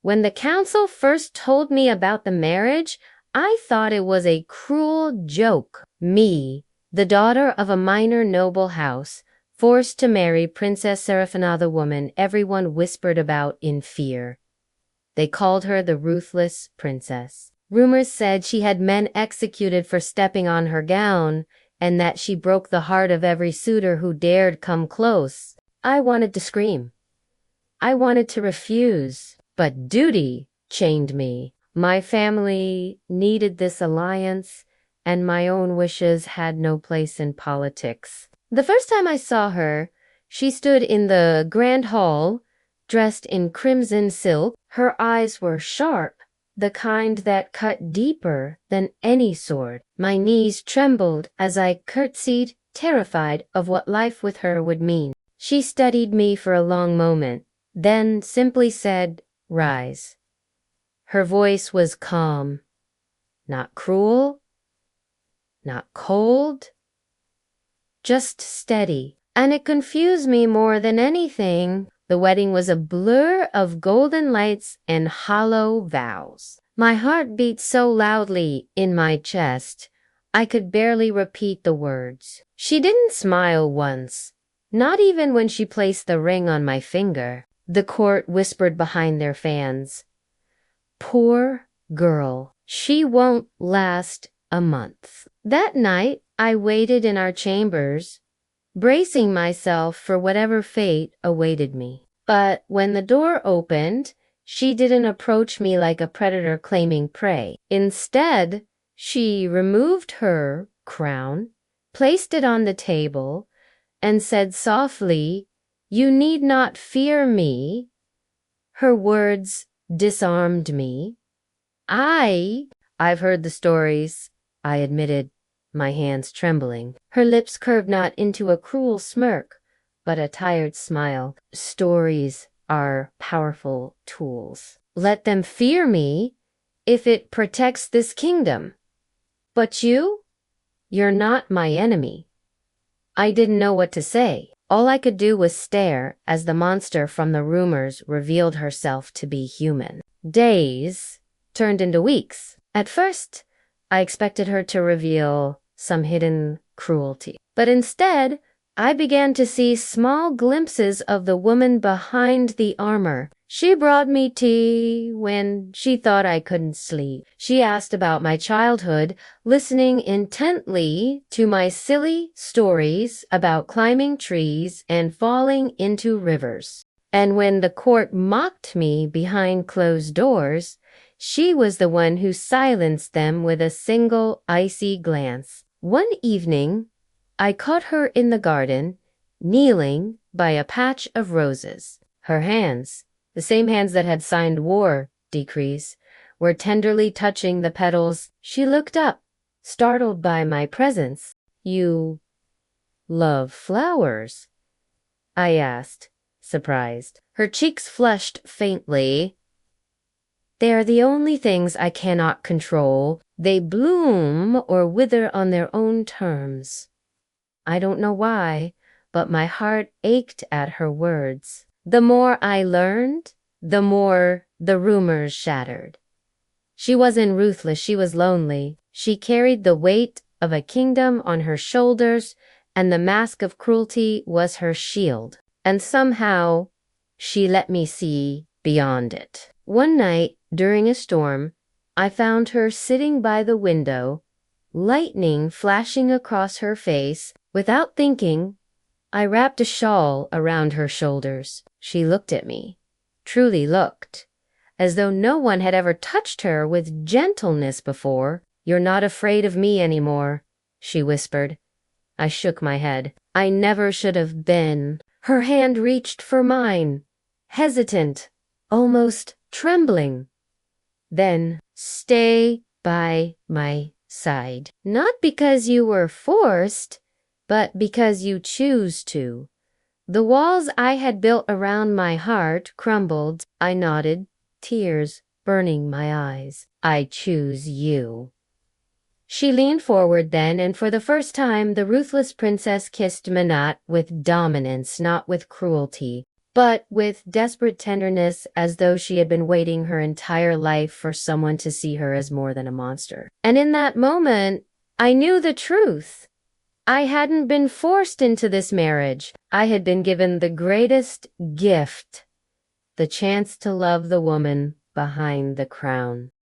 When the council first told me about the marriage, I thought it was a cruel joke. Me, the daughter of a minor noble house, forced to marry Princess Seraphina, the woman everyone whispered about in fear. They called her the Ruthless Princess. Rumors said she had men executed for stepping on her gown, and that she broke the heart of every suitor who dared come close. I wanted to scream. I wanted to refuse, but duty chained me. My family needed this alliance, and my own wishes had no place in politics. The first time I saw her, she stood in the grand hall, dressed in crimson silk. Her eyes were sharp, the kind that cut deeper than any sword. My knees trembled as I curtsied, terrified of what life with her would mean. She studied me for a long moment, then simply said, "Rise." Her voice was calm, not cruel, not cold, just steady. And it confused me more than anything. The wedding was a blur of golden lights and hollow vows. My heart beat so loudly in my chest, I could barely repeat the words. She didn't smile once, not even when she placed the ring on my finger. The court whispered behind their fans, "Poor girl, she won't last a month." That night, I waited in our chambers, bracing myself for whatever fate awaited me. But when the door opened, she didn't approach me like a predator claiming prey. Instead, she removed her crown, placed it on the table, and said softly, "You need not fear me." Her words disarmed me. I've heard the stories, I admitted, my hands trembling. Her lips curved not into a cruel smirk, but a tired smile. Stories are powerful tools. Let them fear me if it protects this kingdom. But you're not my enemy. I didn't know what to say. All I could do was stare as the monster from the rumors revealed herself to be human. Days turned into weeks. At first, I expected her to reveal some hidden cruelty. But instead, I began to see small glimpses of the woman behind the armor. She brought me tea when she thought I couldn't sleep. She asked about my childhood, listening intently to my silly stories about climbing trees and falling into rivers. And when the court mocked me behind closed doors, she was the one who silenced them with a single icy glance. One evening, I caught her in the garden, kneeling by a patch of roses. Her hands, the same hands that had signed war decrees, were tenderly touching the petals. She looked up, startled by my presence. "You love flowers?" I asked, surprised. Her cheeks flushed faintly. "They are the only things I cannot control. They bloom or wither on their own terms." I don't know why, but my heart ached at her words. The more I learned, the more the rumors shattered. She wasn't ruthless, she was lonely. She carried the weight of a kingdom on her shoulders, and the mask of cruelty was her shield. And somehow, she let me see beyond it. One night, during a storm, I found her sitting by the window, lightning flashing across her face. Without thinking, I wrapped a shawl around her shoulders. She looked at me, truly looked, as though no one had ever touched her with gentleness before. "You're not afraid of me anymore," she whispered. I shook my head. I never should have been. Her hand reached for mine, hesitant, almost trembling. Then, "Stay by my side. Not because you were forced, but because you choose to." The walls I had built around my heart crumbled. I nodded, tears burning my eyes. "I choose you." She leaned forward then, and for the first time the ruthless princess kissed Minot with dominance, not with cruelty. but with desperate tenderness, as though she had been waiting her entire life for someone to see her as more than a monster. And in that moment, I knew the truth. I hadn't been forced into this marriage. I had been given the greatest gift, the chance to love the woman behind the crown.